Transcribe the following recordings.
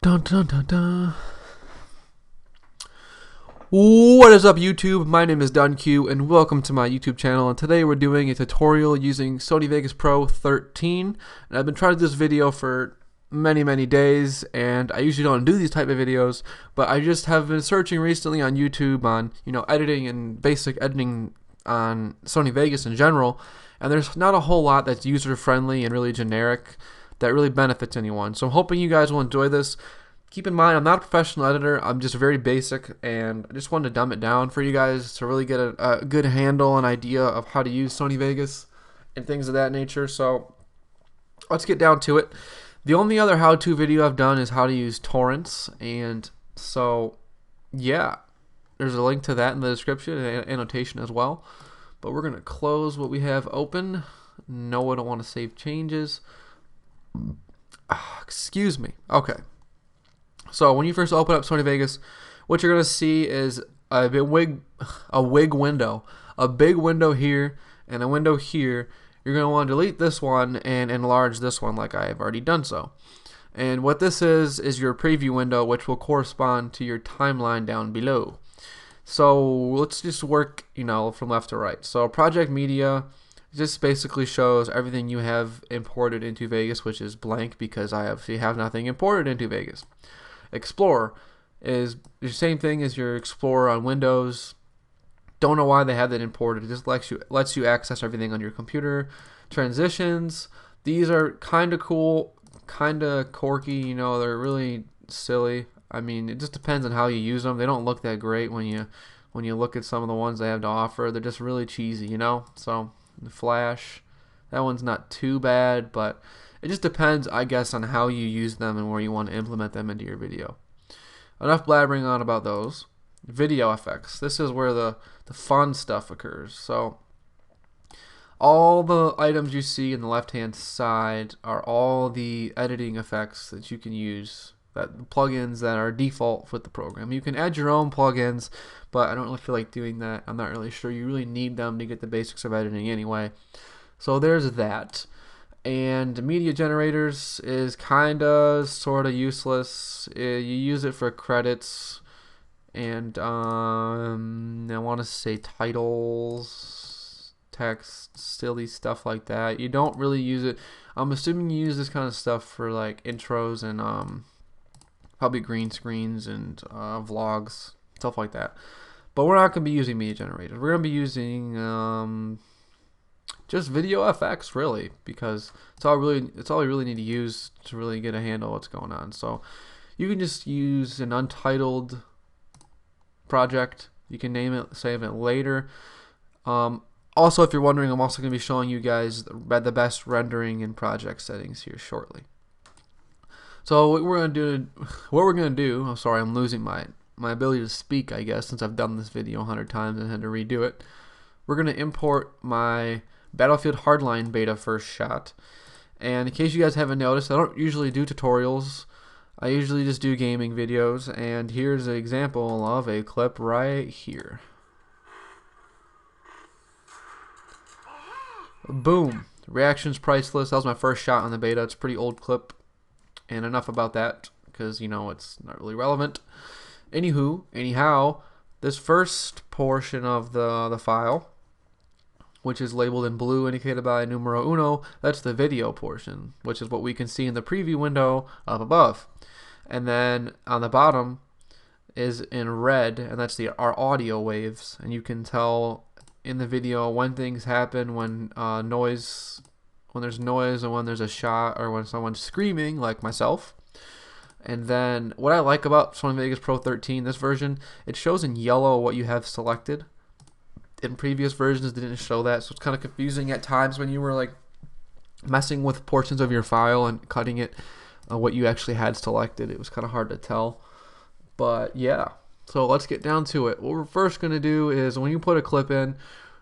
Dun, dun, dun, dun. What is up, YouTube? My name is Dunn and welcome to my YouTube channel. And today we're doing a tutorial using Sony Vegas Pro 13. And I've been trying to do this video for many days, and I usually don't do these type of videos, but I just have been searching recently on YouTube on editing and basic editing on Sony Vegas in general, and there's not a whole lot that's user friendly and really generic that really benefits anyone. So I'm hoping you guys will enjoy this. Keep in mind, I'm not a professional editor. I'm just very basic, and I just wanted to dumb it down for you guys to really get a good handle and idea of how to use Sony Vegas and things of that nature. So let's get down to it. The only other how-to video I've done is how to use torrents, and so yeah, there's a link to that in the description and annotation as well. But we're going to close what we have open. No, I don't want to save changes. Excuse me. Okay. So when you first open up Sony Vegas, what you're going to see is a wig window. A big window here and a window here. You're going to want to delete this one and enlarge this one like I have already done so. And what this is your preview window, which will correspond to your timeline down below. So let's just work, from left to right. So project media just basically shows everything you have imported into Vegas, which is blank because I obviously have nothing imported into Vegas. Explorer is the same thing as your Explorer on Windows. Don't know why they have that imported. It just lets you access everything on your computer. Transitions, these are kind of cool, kind of quirky. They're really silly. I mean, it just depends on how you use them. They don't look that great when you look at some of the ones they have to offer. They're just really cheesy, So the Flash, that one's not too bad, but it just depends, I guess, on how you use them and where you want to implement them into your video. Enough blabbering on about those. Video effects. This is where the fun stuff occurs. So all the items you see in the left-hand side are all the editing effects that you can use, plugins that are default with the program. You can add your own plugins, but I don't really feel like doing that. I'm not really sure you really need them to get the basics of editing anyway. So there's that. And media generators is kinda sorta useless. You use it for credits and I want to say titles, text, silly stuff like that. You don't really use it. I'm assuming you use this kind of stuff for like intros and probably green screens and vlogs, stuff like that. But we're not going to be using media generators. We're going to be using just video FX, really, because it's all you really need to use to really get a handle of what's going on. So you can just use an untitled project. You can name it, save it later. Also, if you're wondering, I'm also going to be showing you guys the best rendering and project settings here shortly. So what we're going to do, I'm sorry, I'm losing my ability to speak, I guess, since I've done this video 100 times and had to redo it. We're going to import my Battlefield Hardline beta first shot. And in case you guys haven't noticed, I don't usually do tutorials. I usually just do gaming videos, and here's an example of a clip right here. Boom. Reaction's priceless. That was my first shot on the beta. It's a pretty old clip, and enough about that, because, it's not really relevant. Anyhow, this first portion of the file, which is labeled in blue, indicated by numero uno, that's the video portion, which is what we can see in the preview window up above. And then on the bottom is in red, and that's our audio waves. And you can tell in the video when things happen, when there's noise, and when there's a shot, or when someone's screaming, like myself. And then what I like about Sony Vegas Pro 13, this version, it shows in yellow what you have selected. In previous versions, it didn't show that, so it's kind of confusing at times when you were like messing with portions of your file and cutting it. What you actually had selected, it was kind of hard to tell. But yeah, so let's get down to it. What we're first going to do is, when you put a clip in,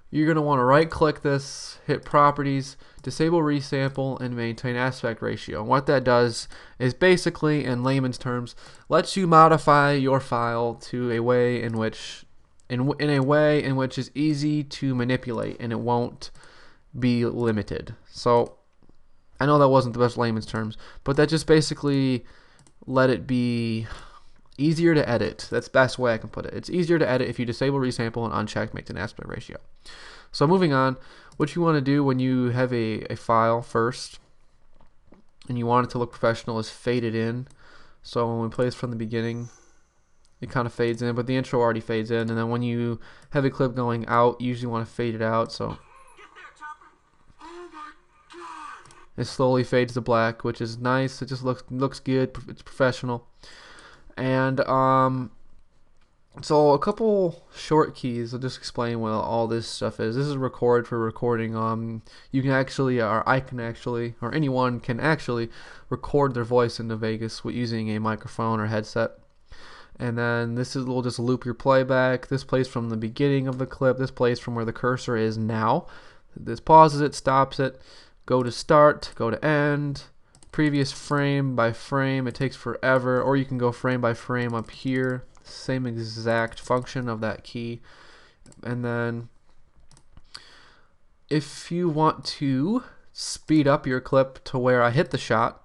you're going to want to right click this, hit properties, disable resample, and maintain aspect ratio. And what that does is basically, in layman's terms, lets you modify your file to a way in which is easy to manipulate, and it won't be limited. So I know that wasn't the best layman's terms, but that just basically let it be easier to edit. That's the best way I can put it. It's easier to edit if you disable resample and uncheck make an aspect ratio. So moving on, what you want to do when you have a file first and you want it to look professional is fade it in. So when we play this from the beginning, it kind of fades in, but the intro already fades in. And then when you have a clip going out, you usually want to fade it out. So it slowly fades to black, which is nice. It just looks good. It's professional. And so a couple short keys. I'll just explain what all this stuff is. This is record for recording. You can actually, or I can actually, or anyone can actually record their voice into Vegas with using a microphone or headset. And then this will just loop your playback. This plays from the beginning of the clip. This plays from where the cursor is now. This pauses it, stops it. Go to start, go to end, previous frame by frame. It takes forever, or you can go frame by frame up here. Same exact function of that key. And then if you want to speed up your clip to where I hit the shot,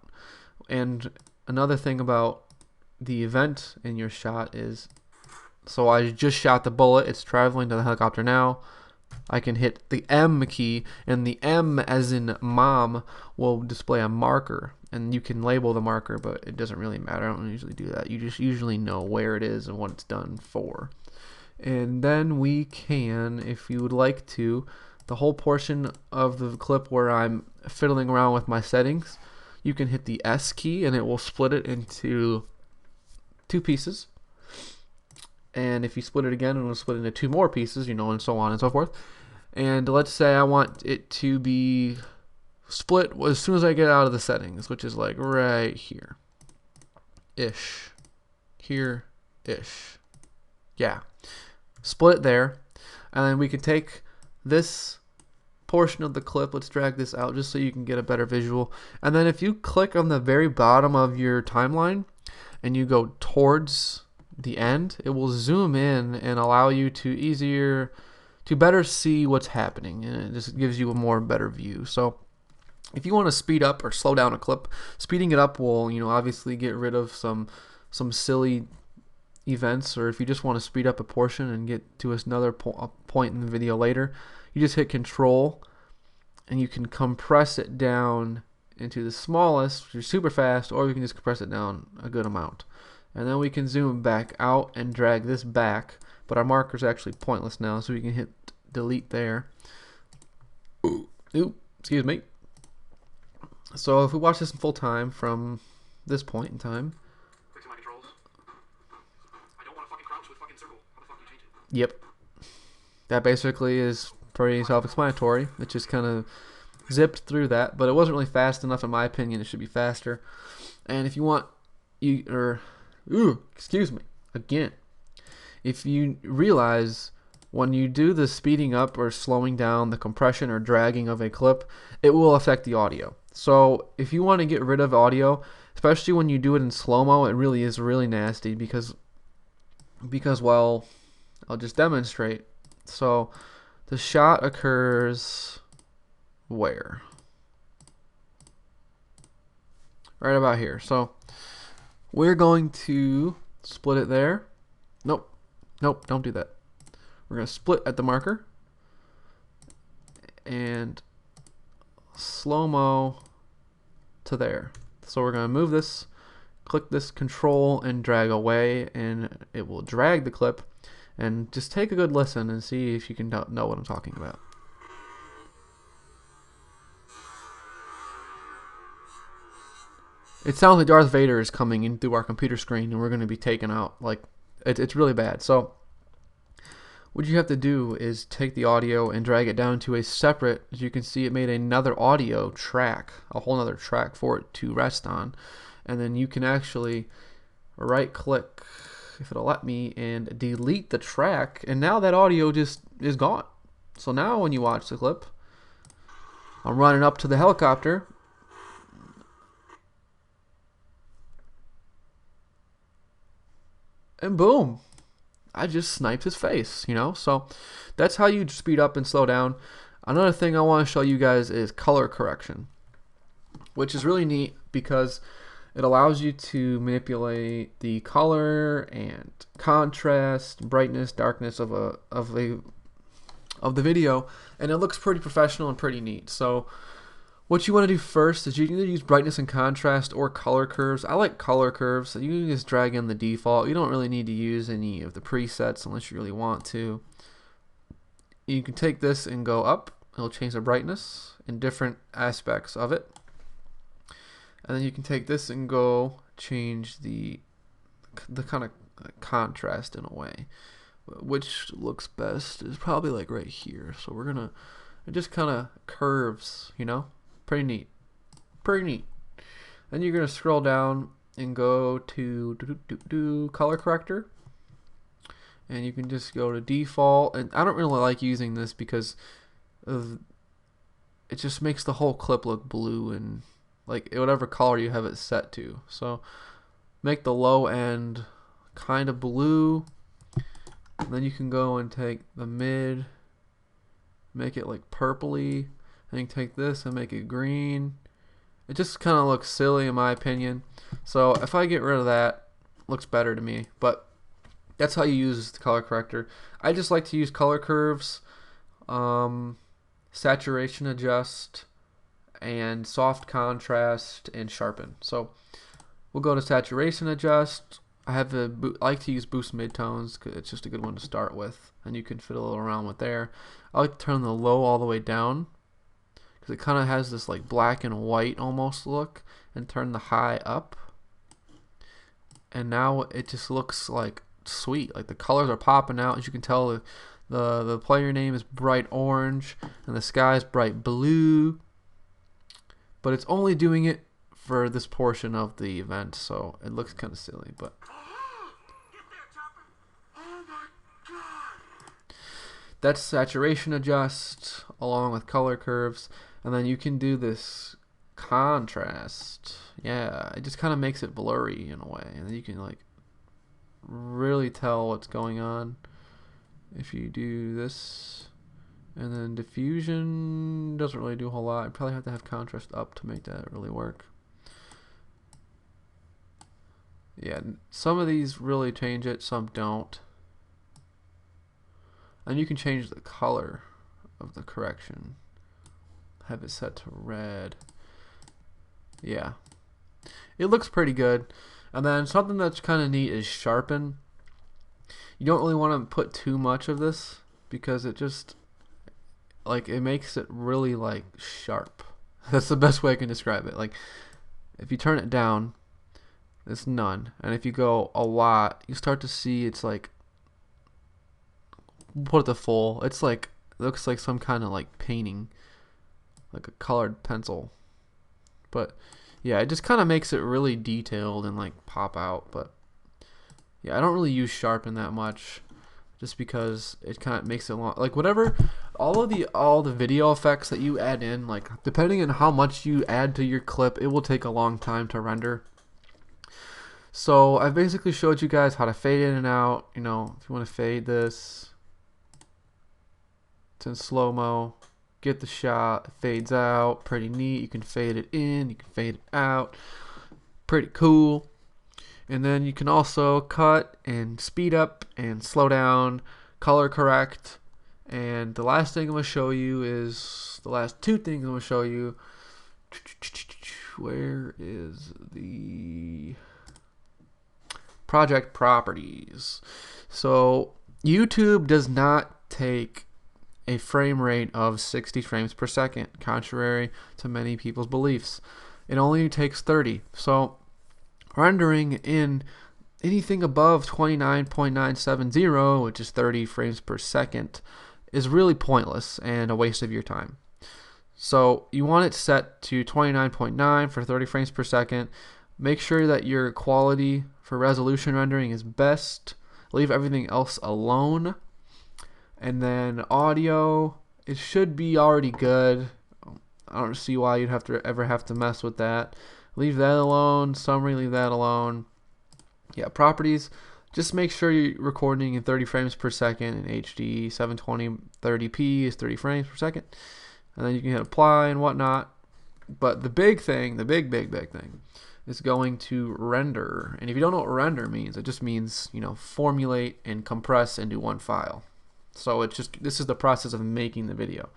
and another thing about the event in your shot is, so I just shot the bullet, it's traveling to the helicopter now. I can hit the M key, and the M as in mom will display a marker, and you can label the marker, but it doesn't really matter. I don't usually do that. You just usually know where it is and what it's done for. And then we can, if you would like to, the whole portion of the clip where I'm fiddling around with my settings, you can hit the S key and it will split it into 2 pieces. And if you split it again, it'll split into 2 more pieces, and so on and so forth. And let's say I want it to be split as soon as I get out of the settings, which is like right here. Ish. Here-ish. Yeah. Split it there. And then we can take this portion of the clip, let's drag this out just so you can get a better visual. And then if you click on the very bottom of your timeline and you go towards the end, it will zoom in and allow you to better see what's happening, and it just gives you a more better view. So if you want to speed up or slow down a clip, speeding it up will obviously get rid of some silly events, or if you just want to speed up a portion and get to another point in the video later, you just hit Control and you can compress it down into the smallest, which is super fast, or you can just compress it down a good amount. And then we can zoom back out and drag this back, but our marker is actually pointless now, so we can hit delete there. Ooh, excuse me. So if we watch this in full time from this point in time. Fixing my controls. I don't want to fucking crouch with fucking circle. How the fuck do you change it? Yep. That basically is pretty self-explanatory. It just kind of zipped through that, but it wasn't really fast enough in my opinion. It should be faster. And if you want, excuse me, again. If you realize when you do the speeding up or slowing down, the compression or dragging of a clip, it will affect the audio. So if you want to get rid of audio, especially when you do it in slow-mo, it really is really nasty because well, I'll just demonstrate. So the shot occurs where? Right about here. So we're going to split it there. Nope, don't do that. We're going to split at the marker and slow-mo to there. So we're going to move this, click this Control and drag away, and it will drag the clip. And just take a good listen and see if you can know what I'm talking about. It sounds like Darth Vader is coming in through our computer screen and we're going to be taken out. Like, it's really bad. So what you have to do is take the audio and drag it down to a separate, as you can see, it made another audio track, a whole other track for it to rest on. And then you can actually right click, if it'll let me, and delete the track, and now that audio just is gone. So now when you watch the clip, I'm running up to the helicopter, and boom, I just sniped his face, So that's how you speed up and slow down. Another thing I want to show you guys is color correction, which is really neat because It allows you to manipulate the color and contrast, brightness, darkness of the video, and it looks pretty professional and pretty neat. So what you want to do first is you can either use brightness and contrast or color curves. I like color curves. So you can just drag in the default. You don't really need to use any of the presets unless you really want to. You can take this and go up. It'll change the brightness in different aspects of it. And then you can take this and go change the kind of contrast in a way. Which looks best is probably like right here. So we're gonna, it just kind of curves, you know, pretty neat, pretty neat. Then you're gonna scroll down and go to color corrector, and you can just go to default. And I don't really like using this because of, it just makes the whole clip look blue and like whatever color you have it set to. So make the low end kind of blue. And then you can go and take the mid, make it like purpley, and you can take this and make it green. It just kind of looks silly in my opinion. So if I get rid of that, it looks better to me. But that's how you use the color corrector. I just like to use color curves, saturation adjust, and soft contrast and sharpen. So we'll go to saturation adjust. I like to use boost midtones because it's just a good one to start with, and you can fiddle around with there. I like to turn the low all the way down because it kind of has this like black and white almost look, and turn the high up. And now it just looks like sweet. Like the colors are popping out. As you can tell, the player name is bright orange and the sky is bright blue. But it's only doing it for this portion of the event, so it looks kind of silly, but that's saturation adjust along with color curves. And then you can do this contrast. Yeah, it just kind of makes it blurry in a way, and then you can like really tell what's going on if you do this. And then diffusion doesn't really do a whole lot. I probably have to have contrast up to make that really work. Yeah, some of these really change it, some don't. And you can change the color of the correction. Have it set to red. Yeah. It looks pretty good. And then something that's kind of neat is sharpen. You don't really want to put too much of this because it just, like, it makes it really like sharp. That's the best way I can describe it. Like if you turn it down, it's none, and if you go a lot, you start to see it's like, put it to full, it's like, it looks like some kind of like painting, like a colored pencil. But yeah, it just kind of makes it really detailed and like pop out. But yeah, I don't really use sharpen that much, just because it kind of makes it long. Like whatever, all the video effects that you add in, like depending on how much you add to your clip, it will take a long time to render. So I basically showed you guys how to fade in and out. You know, if you want to fade this, it's in slow-mo. Get the shot, it fades out, pretty neat. You can fade it in, you can fade it out, pretty cool. And then you can also cut and speed up and slow down, color correct. And the last thing I'm going to show you is, the last two things I'm going to show you. Where is the project properties? So YouTube does not take a frame rate of 60 frames per second, contrary to many people's beliefs. It only takes 30. So rendering in anything above 29.970, which is 30 frames per second, is really pointless and a waste of your time. So you want it set to 29.9 for 30 frames per second. Make sure that your quality for resolution rendering is best. Leave everything else alone. And then audio, it should be already good. I don't see why you'd ever have to mess with that. Leave that alone. Summary, leave that alone. Yeah, properties, just make sure you're recording in 30 frames per second in HD. 720 30p is 30 frames per second. And then you can hit apply and whatnot. But the big thing, the big thing, is going to render. And if you don't know what render means, it just means, you know, formulate and compress into one file. So it's just, this is the process of making the video.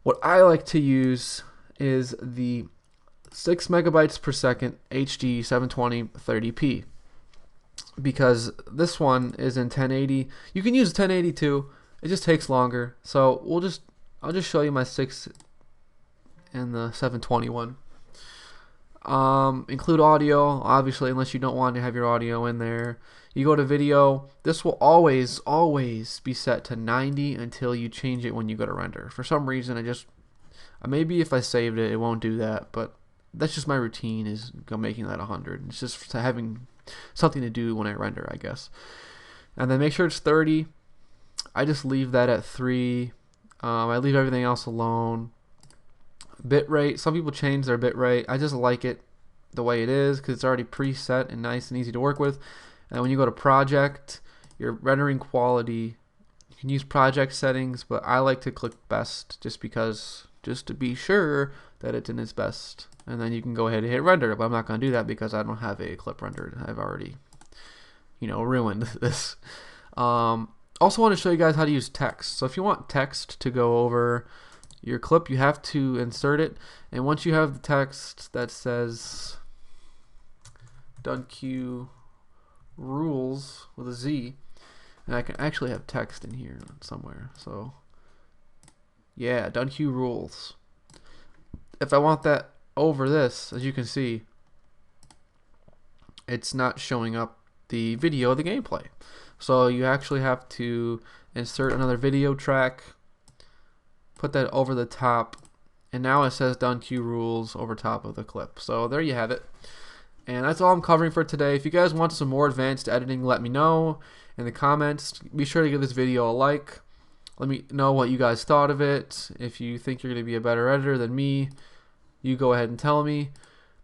What I like to use is the 6 megabytes per second HD 720 30p, because this one is in 1080. You can use 1080 too. It just takes longer. So I'll just show you my 6 and the 720 one. Include audio, obviously, unless you don't want to have your audio in there. You go to video. This will always be set to 90 until you change it when you go to render. For some reason, maybe if I saved it, it won't do that, but that's just my routine, is making that 100. It's just having something to do when I render, I guess. And then make sure it's 30. I just leave that at 3. I leave everything else alone. Bitrate, some people change their bitrate. I just like it the way it is because it's already preset and nice and easy to work with. And when you go to project, your rendering quality, you can use project settings, but I like to click best just to be sure that it's in its best. And then you can go ahead and hit render, but I'm not going to do that because I don't have a clip rendered. I've already, you know, ruined this. Also want to show you guys how to use text. So if you want text to go over your clip, you have to insert it, and once you have the text that says Dunn rules with a Z, and I can actually have text in here somewhere, so yeah, Dunn rules. If I want that over this, as you can see, it's not showing up the video of the gameplay, so you actually have to insert another video track, put that over the top, and now it says Dunn rules over top of the clip. So there you have it. And that's all I'm covering for today. If you guys want some more advanced editing, let me know in the comments. Be sure to give this video a like. Let me know what you guys thought of it. If you think you're going to be a better editor than me, you go ahead and tell me.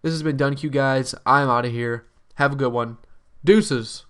This has been Dunn, guys. I'm out of here. Have a good one. Deuces.